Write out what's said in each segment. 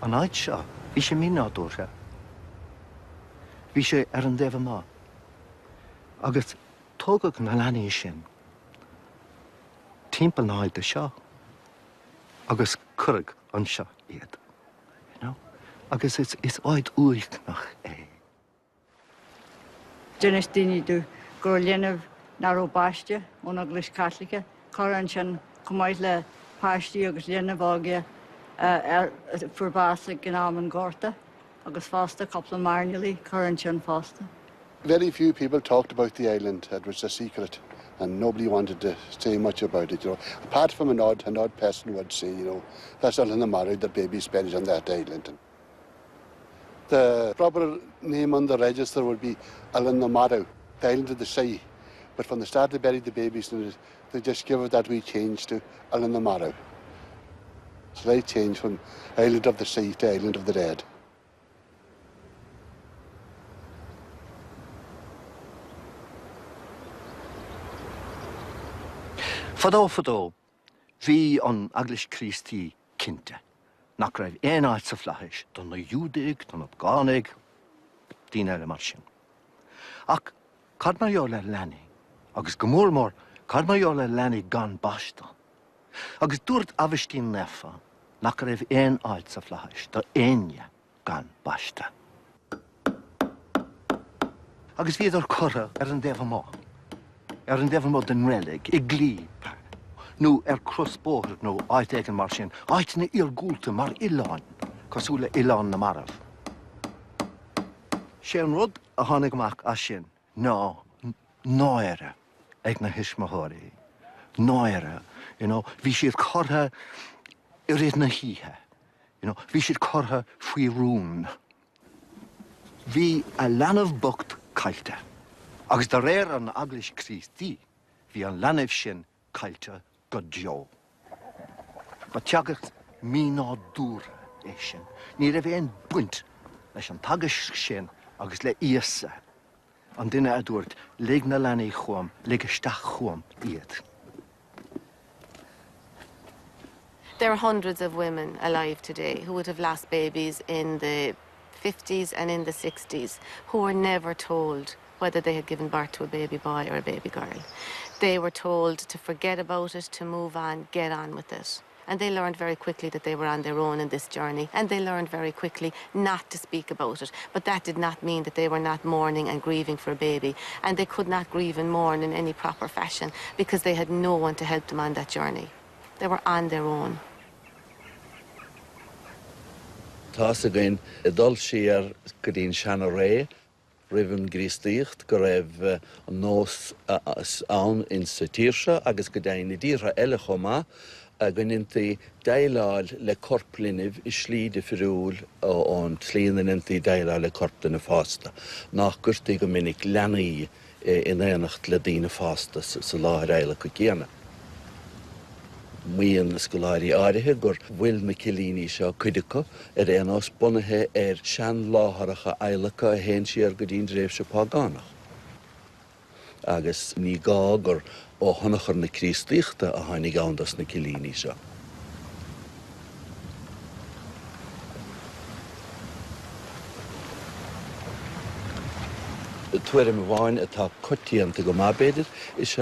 An áid seo, bhí sé mí nádúrtha. Bhí sé ar an déobh má. Agus tógadh na leanaí sin, timpeall náid de seo, agus Carraig an seo iad. You know? Agus is áid uaicnach é. Dynas dyn dw gwrlynaf nar o bastia, o'n Eglwys Catholica. Coran sian cwmaeth le pasti agus lynaf ogia ffwrbasa gynam yn gorta. Agus fasta couple of marnili, coran sian fasta. Very few people talked about the island. It was a secret, and nobody wanted to say much about it. You know, apart from an odd person would say, you know, that's all in the Marbh, that baby's buried on that island. And the proper name on the register would be Alan the Marbh, the island of the sea. But from the start they buried the babies, and they just gave it that wee change to Alan the Marbh. So they changed from island of the sea to island of the dead. Fadó, bhí an Eglwys Christi cinnte. Nach raibh éon áit sa phleithis, don na Júdaigh, don na Gánaigh, dín eile mar sin. Ach, cad mar eol le leanaí, agus go mór, cad mar eol le leanaí gan basta. Agus dúirt abhaistín nefa, nach raibh éon áit sa phleithis, do éine gan basta. Agus bhí ar corra ar an déobh má. Ar an déobh má den rélig, I glíb. Nú crossbóthir nó áit éigen mar sin, áit na gúlta mar Oileán, cosúla Oileán na Marbh. Sé an rud a tháinig amach as sin, náire ag na hismathirí. Náire, you know, bhí siad cortha I réad na híthe. You know, bhí siad cortha faoi rún. Bhí a leanamh bocht cailte. Agus de réir an Eglwys Christi, bhí an leanamh sin cailte go deo. Ba teagacht mí ná dúra é sin. Ní raibh éon buint leis an tagas sin agus le íosa. An duine a dúirt, lig na leanaí chuam, lig isteach chuam iad. There are hundreds of women alive today who would have lost babies in the 50s and in the 60s who were never told whether they had given birth to a baby boy or a baby girl. They were told to forget about it, to move on, get on with it. And they learned very quickly that they were on their own in this journey, and they learned very quickly not to speak about it. But that did not mean that they were not mourning and grieving for a baby, and they could not grieve and mourn in any proper fashion because they had no one to help them on that journey. They were on their own. Tás again, dul siar Cillín sean ré, Riven Grístíocht, go raibh an nós ann in sa tíirse, agus go daoine díre eile chomá, go nintaí daileáil le corplinimh I slí de fiúil ón Cillín nintaí daileáil le corp na fásta. Nach gurtaí go minic leanaí in éanacht le daoine fásta sa láthir eile go céanna. Míon na scoláirí áirithe gur bhfuil na Cillíní seo cuideacha éanos bunathe sean láthracha eilecha a héin siar go dtíon réimh se págánach. Agus ní gá gur ó thonachar na Crístíochta a tháinig andas na Cillíní seo. Tuairim bháin atá cotíanta go mábéidir is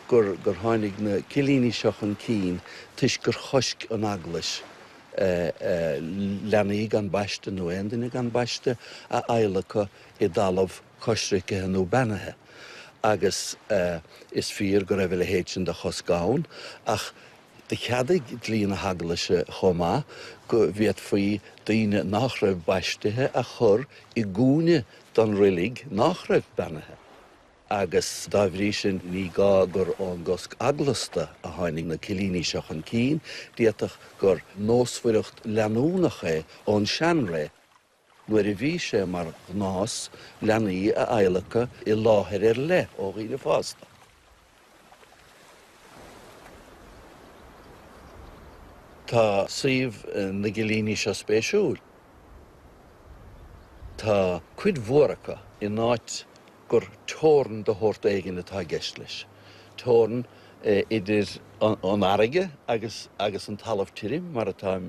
gur tháinig na Cillíní seach an cín tuis gur chosc an Eglwys leanaí gan baiste nó aondaine gan baiste a eilecha I dalamh cosrice nó benathe. Agus is fíor go raibh le héit sin de choscáin, ach de cheadaigh dlíana haglaise chomá go bhíad faoi daoine nach raibh baistethe a chur I gúine don rilig nach raibh benathe. Agus dá bhrí sin ní gá gur ón gosc aglasta a tháinig na Cillíní seach an cín, díotach gur nósfuireacht leanúnacha ón sean ré. Nuair a bhí sé mar nás leanaí a eilecha I láthir le ó riile fásta. Tá suíomh na Cillíní seo spéisiúil. Tá cuid mhóracha I náit gur tóran de thuirt éigean atá gceist leis. Tóran idir an aige agus an talamh tirim mar atá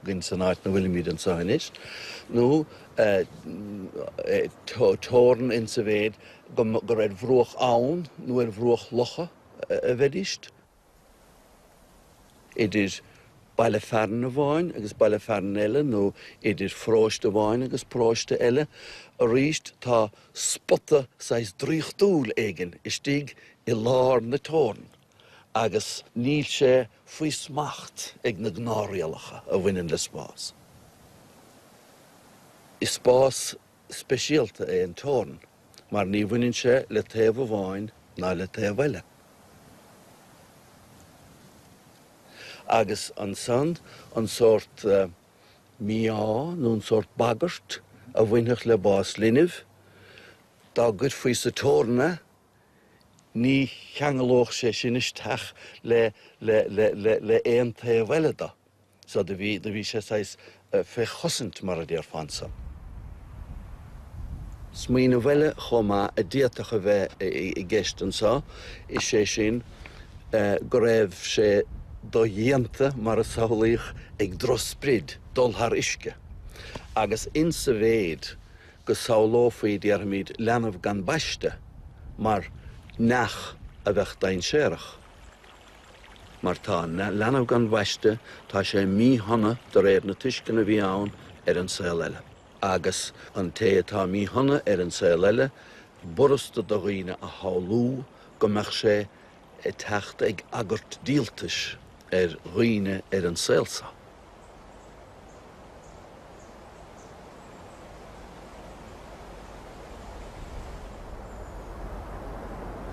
gin san áit na bhfuil míad an sáinis. Nó tóran in sa bhéad go raibh bhruach ann nó bhruach locha a bheitist. Idir baile fearn a bháin agus baile fearn eile nó idir fráiste bháin agus práiste eile. A ríist tá spotta sais dríochtúil éigen istíg I lár na tóran agus níl sé faoi smacht ag na gnárialacha a bhainean le spás. I spás speisialta é an tóran, mar ní bhainean sé le taobh bháin ná le taobh eile. Agus an san an sort miá nó an sort bagart a bhainteach le bás linimh, dá gud faoi sa tóranna ní cheangalóch sé sin isteach le éon taobh eile da. So da bhí sé sais fé chosint mar a déir fansa. Smaoine bhile chomá a díotach a bheith I gceist an sa, is sé sin go raibh sé do dhéanta mar a saolaíoch ag drosprid dul thar isce. Agus in sa bhéad go saolófaí dearmid leanamh gan baiste, mar nach a bheith dain séireach. Mar tá leanamh gan baiste tá sé míhonna do réir na tuiscin a bhí ann an saol eile. Agus an té tá míhonna an saol eile, burasta do dhaoine a háalú go meach sé teacht ag agart díaltais dhaoine an saolsa.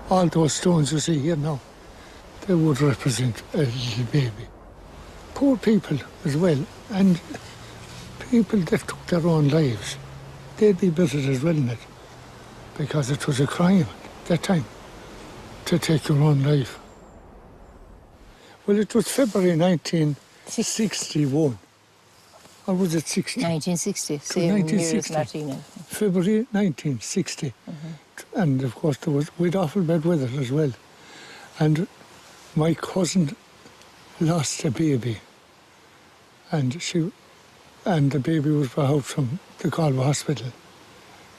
All those stones you see here now, they would represent a little baby. Poor people as well, and people that took their own lives, they'd be buttered as well in it, because it was a crime at that time to take your own life. Well, it was February 1961. Or was it 60? 1960, same year as Martina. February 1960. And of course we'd awful bad weather as well. And my cousin lost a baby. And the baby was brought out from the Galway Hospital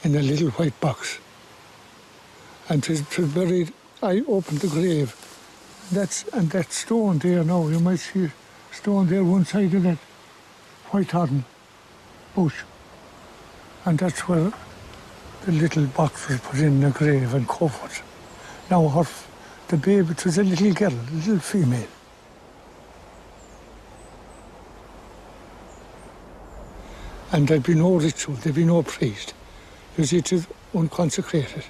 in a little white box. And it was buried. I opened the grave. And that stone there now, you might see a stone there one side of that white thorn bush. And that's where the little box was put in the grave and covered. Now the baby, it was a little girl, a little female. And there'd be no ritual, there'd be no priest. You see, it is unconsecrated.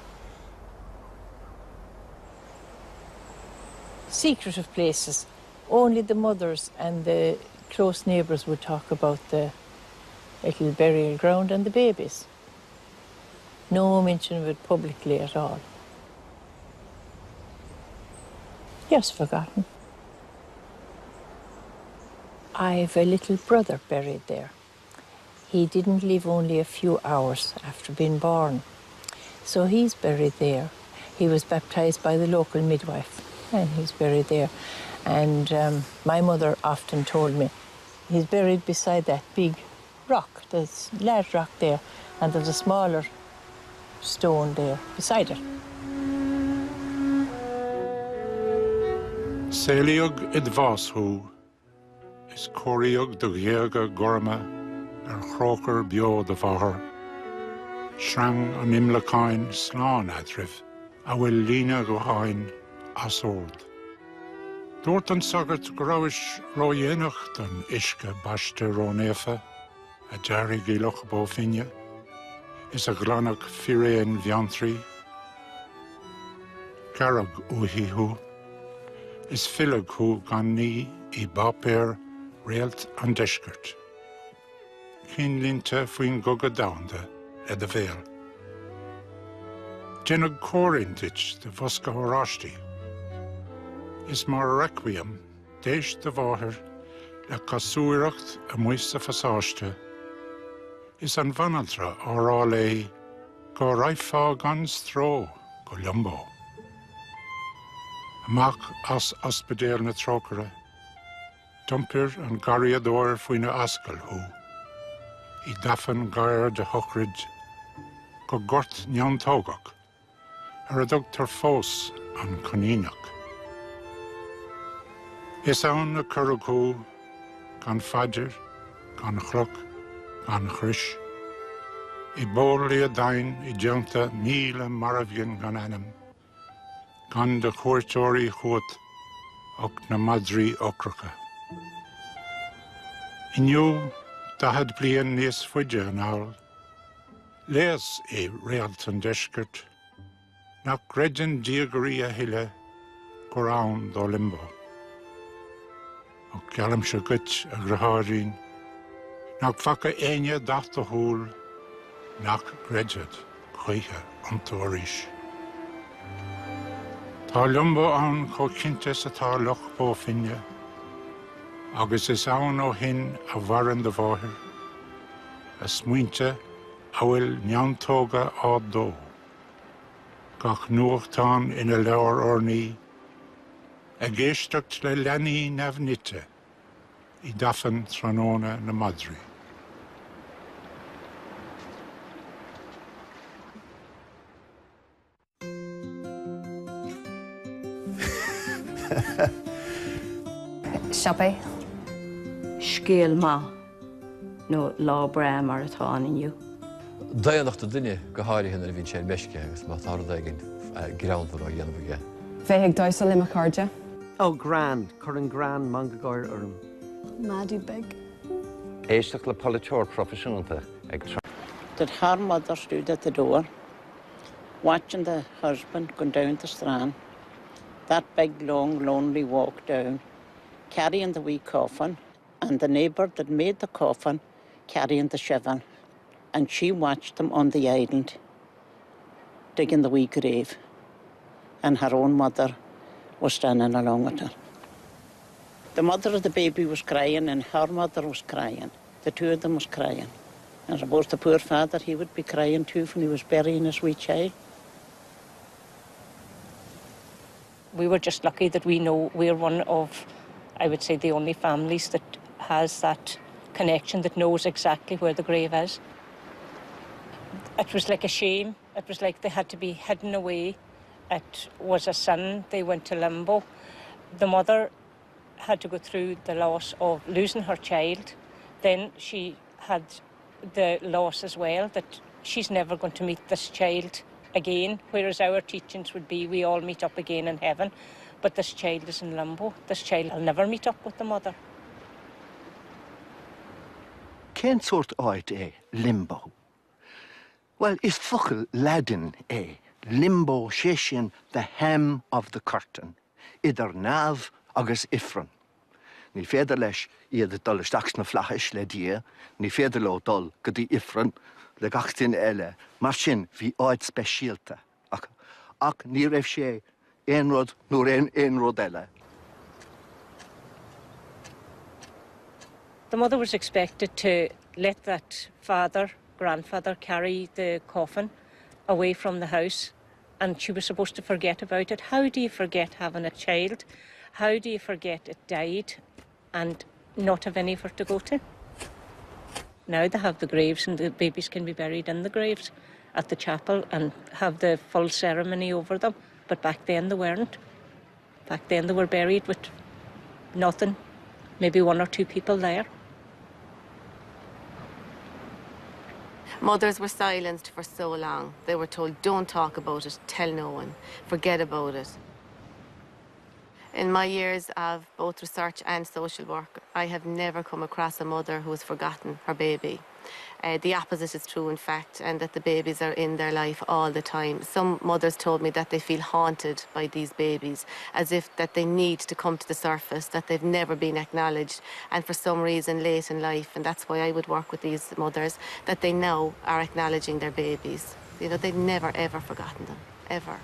Secretive places. Only the mothers and the close neighbours would talk about the little burial ground and the babies. No mention of it publicly at all. Yes, forgotten. I've a little brother buried there. He didn't live only a few hours after being born. So he's buried there. He was baptised by the local midwife, and he's buried there. And my mother often told me, he's buried beside that big rock. There's a large rock there, and there's a smaller stone there beside it. Céliog idvású is córiog do ghéaga gorma chrócar bio de bhathair. Shrang an imlacáin slán adribh a bhfuil líne go háin asord. Dúirt an sagart go rabhas ródhéanach don isce baiste rónéfa a dearg ílach bó finne is a glánach firéin bheantraí. Carraig uhiú is filig hu gan ní I bapéir réalt an deisgurt. Cín línte faoin goga damhanda a bhéal. Déanadh cóirindit de bhosca hóráistí. Is mar requiem déis de bhathair le cosúireacht a muois a fasáiste. Is an bhanantra árá é go raibh fá gan stró go liombo. Amach as ospedéal na trócara. Dumpir an gariador faoine ascail hu. I dafan gair de hochrid go gort neantógach. A dugtar fós an conínach. Is ann na Carraig hu gan faidir, gan chruc, gan chris. I bólaí a dain I deanta míle Marbhian gan anam. Gan de chuirteoirí chuat och na madrí ocracha. Inniu dahad blian níos fuide an ail. Leas I réaltan deisgurt, nach gredin diagarí a hiile go rán dó limbo. Och gealam se gut a grathairín, nach faca aine dacht a húl, nach gredid chuige an tóiris. Tá limbo an cho cintas atá loch bó finne, agus is ann ó hin a bharan de bháthir, a smuointe a bhfuil neantóga á dó. Gach nuachtán ina leabhar ornaí, a géisteacht le leanaí neamhnite I dafan tróna na madrí. Siopé? Scéal má nó lá bra mar atá inniu. Daanach do duine go háirithe na bhíonn sé meisce agus má tarda gin groundhar ó dhéanamh. Bheith ag dóisal le cardja? Oh, gran, churann gran mangagáir orm. Maddie big. Éisteach le polyteoir profisiúnta ag that her mother stood at the door, watching the husband go down the strand. That big, long, lonely walk down, carrying the wee coffin, and the neighbour that made the coffin carrying the shovel. And she watched them on the island, digging the wee grave. And her own mother was standing along with her. The mother of the baby was crying, and her mother was crying. The two of them was crying. And I suppose the poor father, he would be crying too when he was burying his wee child. We were just lucky that we know we're one of, I would say, the only families that has that connection, that knows exactly where the grave is. It was like a shame. It was like they had to be hidden away. It was a sin. They went to limbo. The mother had to go through the loss of losing her child. Then she had the loss as well that she's never going to meet this child again, whereas our teachings would be we all meet up again in heaven, but this child is in limbo. This child will never meet up with the mother. Cén sort oid limbo? Well, is fuckel Latin limbo shishin, the hem of the curtain, idir nav agus ifran. Ní féidir leis iad dul isteach na flachis le dia, ní féidir lo dul go dtí ifran le gachtain eile, mar sin bhí áid speisialta. Ach ní raibh sé aon rud nuair aon rud eile. The mother was expected to let that grandfather carry the coffin away from the house, and she was supposed to forget about it. How do you forget having a child? How do you forget it died and not have anywhere to go to? Now they have the graves and the babies can be buried in the graves at the chapel and have the full ceremony over them. But back then they weren't. Back then they were buried with nothing, maybe one or two people there. Mothers were silenced for so long. They were told, don't talk about it, tell no one, forget about it. In my years of both research and social work, I have never come across a mother who has forgotten her baby. The opposite is true, in fact, and that the babies are in their life all the time. Some mothers told me that they feel haunted by these babies, as if that they need to come to the surface, that they've never been acknowledged, and for some reason late in life, and that's why I would work with these mothers, that they now are acknowledging their babies. You know, they've never, ever forgotten them, ever.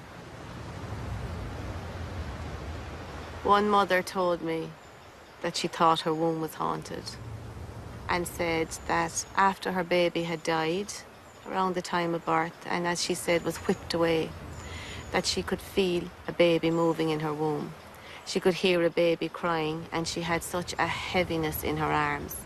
One mother told me that she thought her womb was haunted, and said that after her baby had died, around the time of birth, and as she said, was whipped away, that she could feel a baby moving in her womb. She could hear a baby crying, and she had such a heaviness in her arms.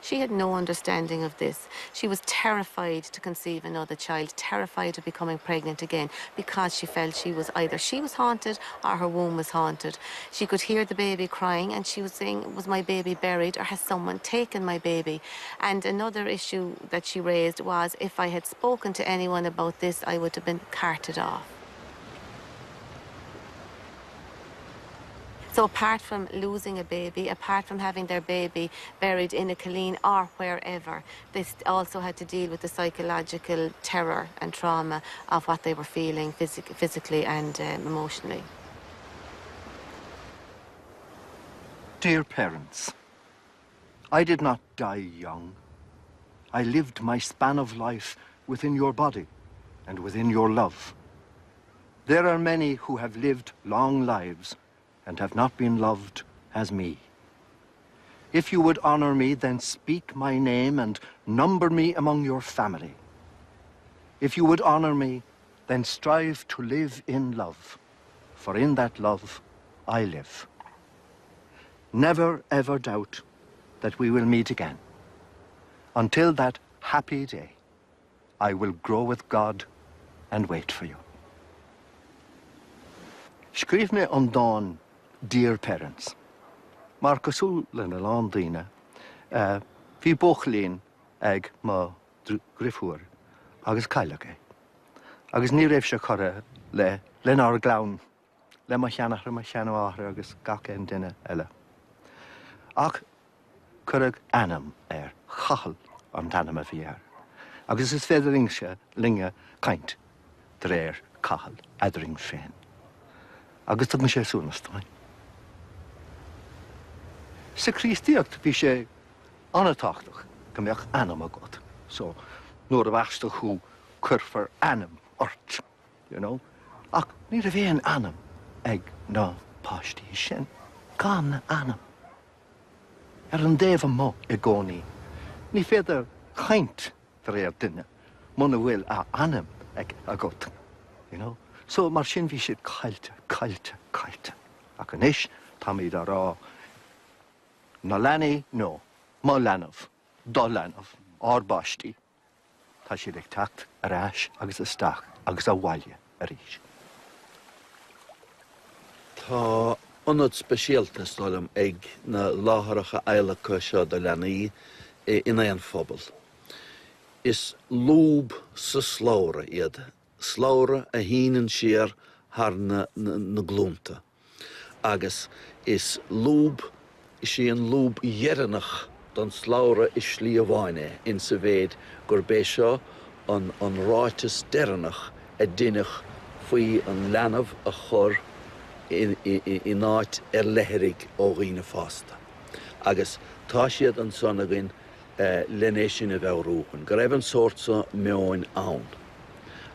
She had no understanding of this. She was terrified to conceive another child, terrified of becoming pregnant again, because she felt she was haunted or her womb was haunted. She could hear the baby crying, and she was saying, was my baby buried, or has someone taken my baby? And another issue that she raised was, if I had spoken to anyone about this, I would have been carted off. So apart from losing a baby, apart from having their baby buried in a Cillín or wherever, they also had to deal with the psychological terror and trauma of what they were feeling physically and emotionally. Dear parents, I did not die young. I lived my span of life within your body and within your love. There are many who have lived long lives and have not been loved as me. If you would honor me, then speak my name and number me among your family. If you would honor me, then strive to live in love, for in that love I live. Never ever doubt that we will meet again. Until that happy day, I will grow with God and wait for you. Schreef me on dawn, dear parents. Mar cosúil lena lán daoine, bhí bóchlín ag má grifúr agus caileach é. Agus ní raibh se chora le lenar glán, le má cheannachra má cheann agus gach an duine eile. Ach Carraig anam chachal an tanam a bhí agus is féidir se linge caint dréir cachal adring féin. Agus tug me sé súnastáin. Sa Christíocht bhí sé anatáchtach go mbeadh anam a god. So, nuair a bhaiste chu curfar anam ort, you know. Ach, ní a bhéon anam ag ná páistí sin. Gan anam. An déobh mó I gcónaí. Ní féidir chaint réir duine, muna bhfuil a anam ag a god, you know. So, mar sin bhí siad cailte. Ach anis, tá míad a rá na leanaí, no, má leanamh, dá leanamh, árbáistí. Tá siad ag teacht ar ais agus isteach agus a bhaile a rís. Tá anad speisialta stálam ag na láthracha eileacha seo do leanaí in éon phobal. Is lúb sa sláire iad. Sláire a híanann siar thar na glúnta. Agus is lúb, sí an lúb dhearannach don sláire is slí a bháine in sa bhéad gur bé seo an ráitis dearannach a duineach faoi an leanamh a chur in áit leithrig ó ghaoine fásta. Agus tá siad an sonagin lenéis sin a bheith rúchan. Go raibh an sórta meáin ann.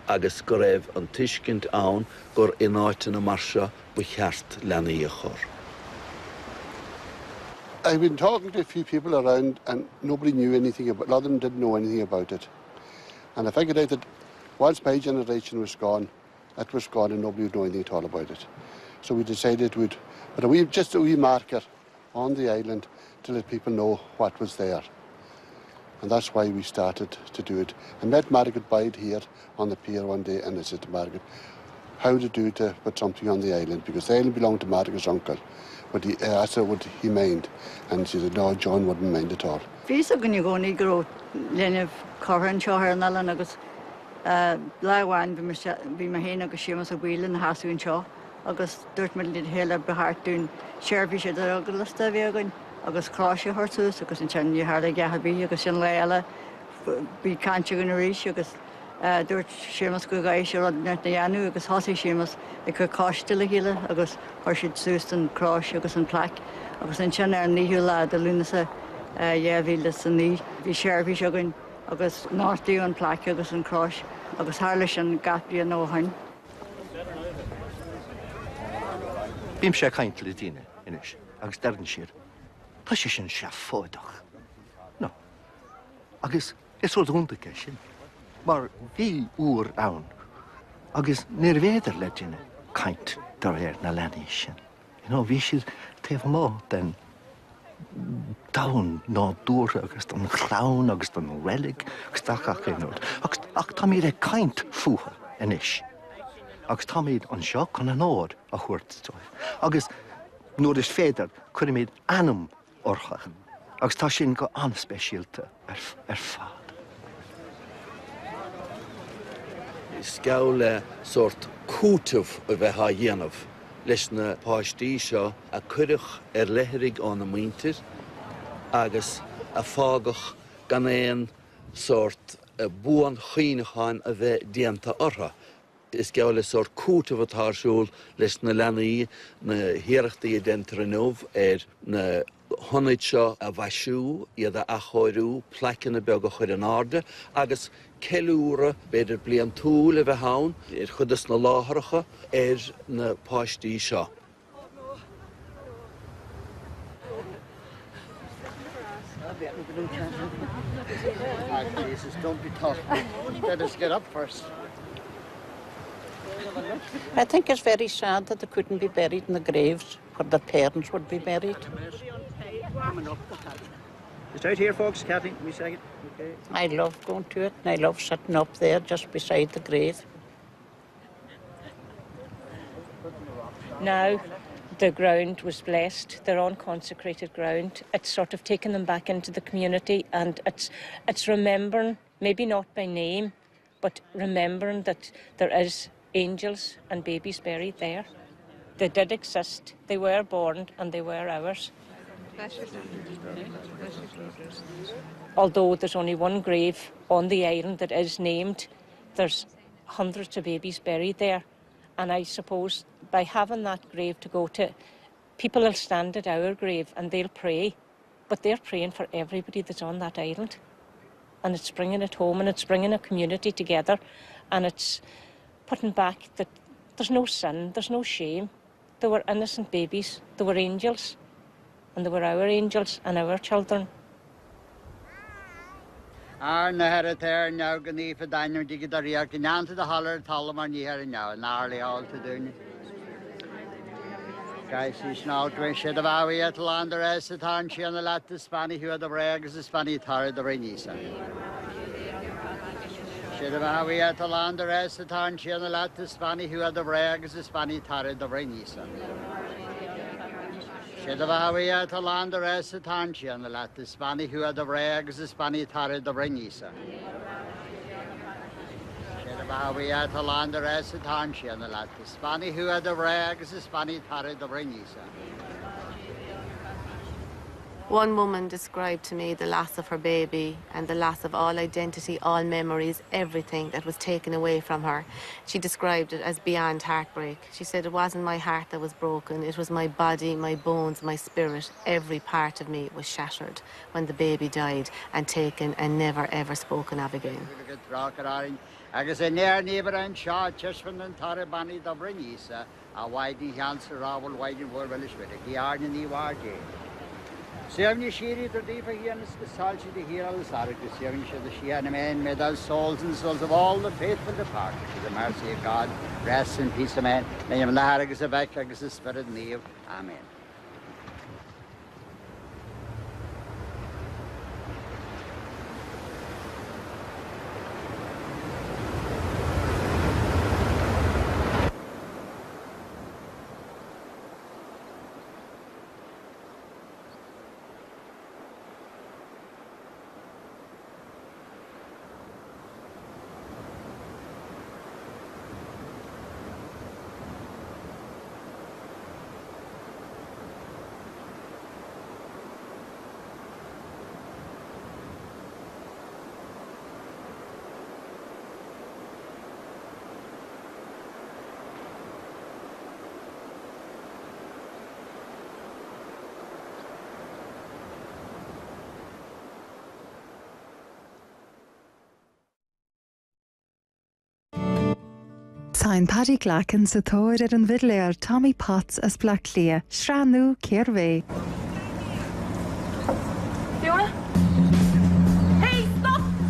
Agus go raibh an tuiscint ann gur in áit na marsa bu cheart leanaí a chur. I've been talking to a few people around and nobody knew anything about it. A lot of them didn't know anything about it. And I figured out that once my generation was gone, it was gone and nobody would know anything at all about it. So we decided we'd put just a wee marker on the island to let people know what was there. And that's why we started to do it. I met Margaret Bide here on the pier one day and I said to Margaret, how to do to put something on the island, because the island belonged to Margaret's uncle. But I asked her would he mind, and she said no, John wouldn't mind at all. Fís a gyn i goni gro lennyf corran seo her an alan agus láháin bhí ma héin agus siamas a bhuilen hasúin seo agus dúirt me lid héile behart dún seirbhí sé ar agus a bhí agan agus cráise hartús agus an tean í hála gahabí agus sin le eile bhí cante gan ríis agus dúirt siamas go gaiis ar net na dhéanú agus thosaí siamas ag go cáiste le héile agus chuir siad súst an cráise agus an plac agus an tean ar níhiú lá a lúnasa bhíle san ní bhí seirbhí segan agus náirtaí an plac agus an cráis agus hála an gapaí an óhain. Bím sé caint le daoine inis agus dearn siad. Tá sé sin se fódach. No. Agus is rud úntacha sin. Mar bhí úr ann agus níor bhéidir le duine caint dar na leanaí sin. Bhí siad taobh má den dawn ná dúra agus don chlán agus don relic agus dachach inúd. Ach tá míad caint fuha inis. Agus tá míad an seo chun an ád a chuirtóibh. Agus nuair is féidir chuir míad anam orcha. Agus tá sin go anspéisialta ar fad. Is gaule sort cútah a bheith ha dhéanamh leis na páistí seo a cuireach leithrig an na muintir agus a fágach gan éon sort buan chuoinecháin a bheith déanta ortha. Is gaule sort cútah atásúil leis na leanaí na hiarachtaí dentar nómh na honnaid seo a bhaisiú iad a choirú plecin na beag a chuir an arde agus ceilúra beidir blian túil a bheith haun chudas na láthracha na páistí seo. Jesus, don't be tough. Let us get up first. I think it's very sad that they couldn't be buried in the graves where their parents would be buried. Just out here, folks, Kathy, we second. Okay. I love going to it, and I love sitting up there just beside the grave. Now the ground was blessed, they're on consecrated ground. It's sort of taken them back into the community, and it's remembering, maybe not by name, but remembering that there is angels and babies buried there. They did exist, they were born, and they were ours. Although there's only one grave on the island that is named, there's hundreds of babies buried there. And I suppose by having that grave to go to, people will stand at our grave and they'll pray, but they're praying for everybody that's on that island. And it's bringing it home, and it's bringing a community together, and it's putting back that there's no sin, there's no shame. They were innocent babies, they were angels, and they were our angels and our children. Ar na hera there now gani for Daniel Digadaria can answer the holler Talaman here now and early all to do. Guys, he's now doing shit of our at Lander as the Tanchi and the Latin Spanish who are the Rags, the Spanish Tar, the Renisa. Shit of our at Lander as the Tanchi and the Latin Spanish who are the Rags, the Spanish Tar, the Renisa. Shedavawiya Talander as the Tanchi and the Latin Spanish who are the Rags, the Spanish Tar, the Renisa. Shedavawiya Talander as the Tanchi and the Latin Spanish who are the Rags, the Spanish Tar, the Renisa. One woman described to me the loss of her baby and the loss of all identity, all memories, everything that was taken away from her. She described it as beyond heartbreak. She said it wasn't my heart that was broken, it was my body, my bones, my spirit. Every part of me was shattered when the baby died and taken and never ever spoken of again. Agus a near neighbor and shot just from the Tarabani the Renisa, a widing answer, Ravel, widing word, well, it's with a yarn in the Wargate. Seven Shiri to deeper here and the Salchi to hear all the Sarah to seven the Shian men, medals, souls and souls of all the faithful departed to the mercy of God. Rest in peace, amen. Name of the Haragas of Ekhagas, the Spirit and Eve. Amen. Táin Paddy Glacken sa tóir an bhidléir Tommy Potts as Black Lia, Sranú Céirvé.